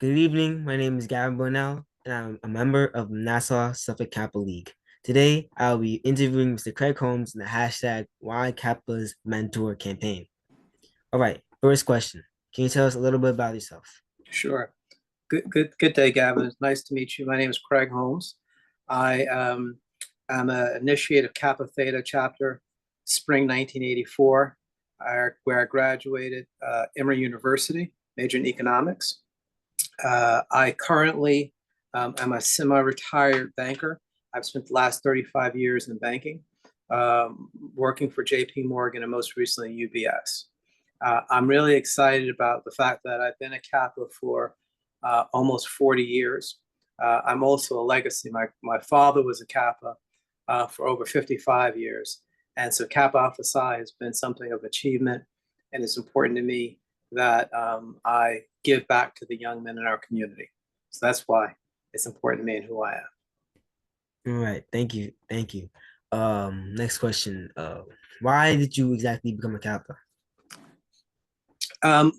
Good evening. My name is Gavin Brownell, and I'm a member of Nassau-Suffolk Kappa League. Today, I'll be interviewing Mr. Craig Holmes in the hashtag Why Kappa's Mentor campaign. All right, first question. Can you tell us a little bit about yourself? Sure. Good day, Gavin. It's nice to meet you. My name is Craig Holmes. I am an initiate of Kappa Theta chapter, spring 1984, where I graduated Emory University, major in economics. I currently am a semi-retired banker. I've spent the last 35 years in banking, working for JP Morgan and most recently UBS. I'm really excited about the fact that I've been a Kappa for almost 40 years. I'm also a legacy. My father was a Kappa for over 55 years. And so Kappa Alpha Psi has been something of achievement, and it's important to me that I give back to the young men in our community. So that's why it's important to me and who I am. All right, thank you. Thank you. Next question. Why did you exactly become a Kappa?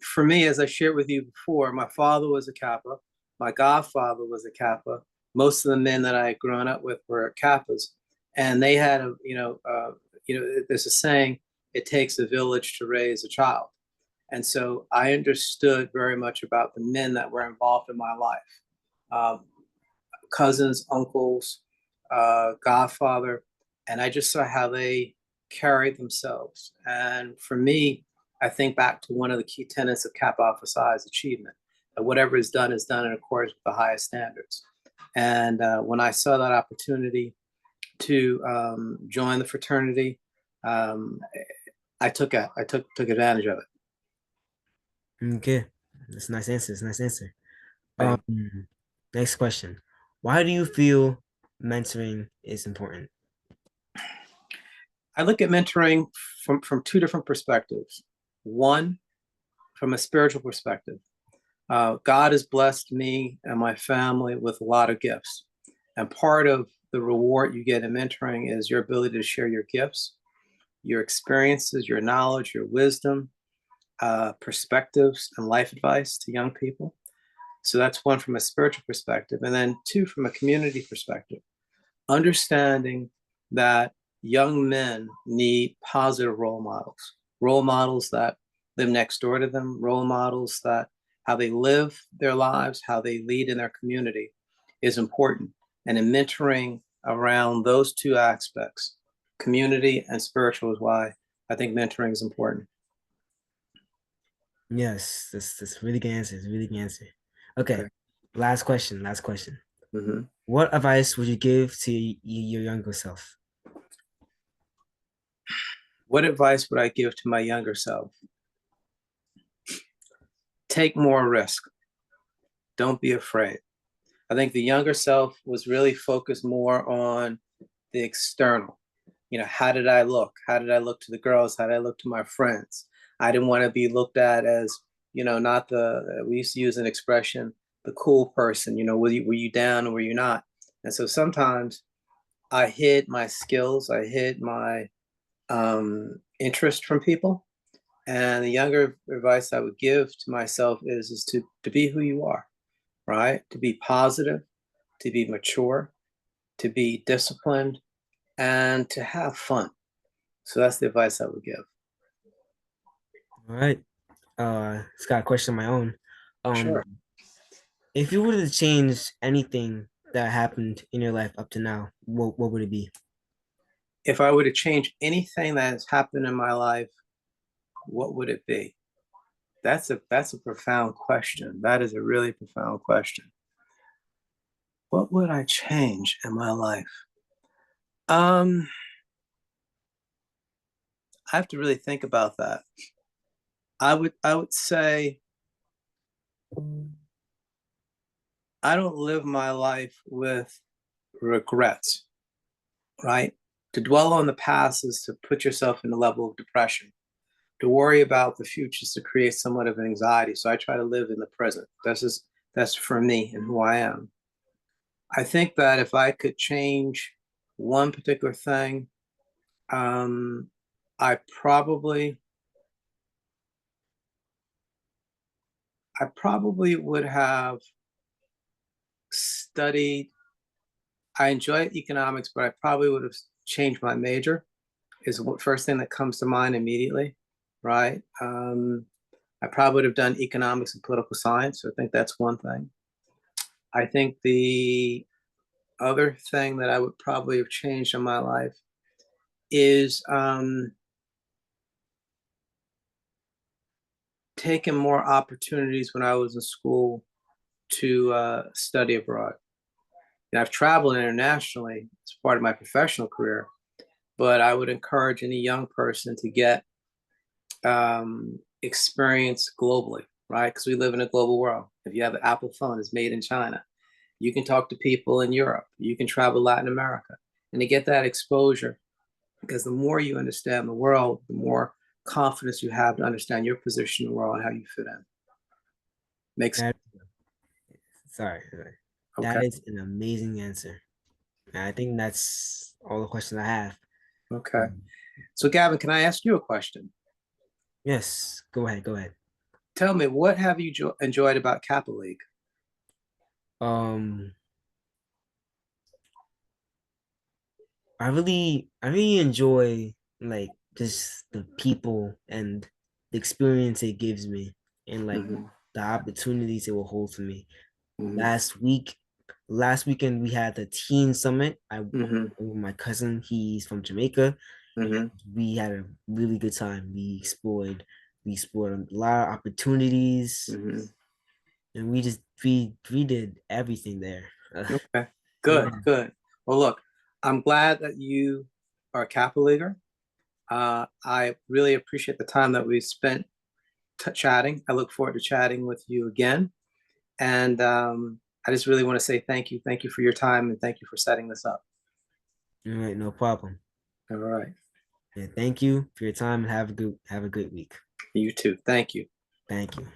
For me, as I shared with you before, my father was a Kappa. My godfather was a Kappa. Most of the men that I had grown up with were Kappas, and they had there's a saying, it takes a village to raise a child. And so I understood very much about the men that were involved in my life, um, cousins, uncles, godfather, and I just saw how they carried themselves. And for me, I think back to one of the key tenets of Kappa Alpha Psi's achievement, that whatever is done in accordance with the highest standards. And when I saw that opportunity to join the fraternity, um, I took advantage of it. Okay, that's a nice answer. That's a nice answer. Right. Next question. Why do you feel mentoring is important? I look at mentoring from two different perspectives. One, from a spiritual perspective. God has blessed me and my family with a lot of gifts. And part of the reward you get in mentoring is your ability to share your gifts, your experiences, your knowledge, your wisdom, perspectives, and life advice to young people. So that's one from a spiritual perspective. And then two, from a community perspective, understanding that young men need positive role models that live next door to them, role models that how they live their lives, how they lead in their community is important. And in mentoring around those two aspects, community and spiritual, is why I think mentoring is important. Yes, that's really good answer. It's a really good answer. Okay, Okay. last question. Last question. Mhm. What advice would you give to your younger self? What advice would I give to my younger self? Take more risk. Don't be afraid. I think the younger self was really focused more on the external. How did I look? How did I look to the girls? How did I look to my friends? I didn't want to be looked at as, not we used to use an expression, the cool person, were you down or were you not? And so sometimes I hid my skills, I hid my interest from people. And the younger advice I would give to myself is to be who you are, right? To be positive, to be mature, to be disciplined, and to have fun. So that's the advice I would give. All right. It's got a question of my own. Um, Sure. if you were to change anything that happened in your life up to now, what would it be? If I were to change anything that has happened in my life, what would it be? That's a profound question. That is a really profound question. What would I change in my life? Um, I have to really think about that. I would say I don't live my life with regrets, right? To dwell on the past is to put yourself in a level of depression. To worry about the future is to create somewhat of anxiety. So I try to live in the present. That's for me and who I am. I think that if I could change one particular thing, um, I probably I probably would have studied, I enjoy economics, but I probably would have changed my major is the first thing that comes to mind immediately, right? I probably would have done economics and political science. So I think that's one thing. I think the other thing that I would probably have changed in my life is taking more opportunities when I was in school to study abroad. And I've traveled internationally as part of my professional career, but I would encourage any young person to get experience globally, right? Because we live in a global world. If you have an Apple phone, it's made in China. You can talk to people in Europe. You can travel Latin America, and to get that exposure, because the more you understand the world, the more confidence you have to understand your position in the world and how you fit in. Makes That, sorry. That okay. is an amazing answer. And I think that's all the questions I have. Okay. So, Gavin, can I ask you a question? Yes, go ahead, go ahead. Tell me, what have you enjoyed about Kappa League? Um, I really enjoy like just the people and the experience it gives me and like Mm-hmm. the opportunities it will hold for me. Mm-hmm. Last weekend we had the teen summit. I Mm-hmm. with my cousin, he's from Jamaica, and Mm-hmm. we had a really good time. We explored a lot of opportunities, Mm-hmm. and we did everything there. Okay. Yeah, Good, good. Well, look, I'm glad that you are a Kappa Leaguer. I really appreciate the time that we spent chatting. I look forward to chatting with you again. And I just really want to say thank you. Thank you for your time and thank you for setting this up. all right, no problem. All right. Yeah, thank you for your time and have a good week. You too. Thank you. Thank you.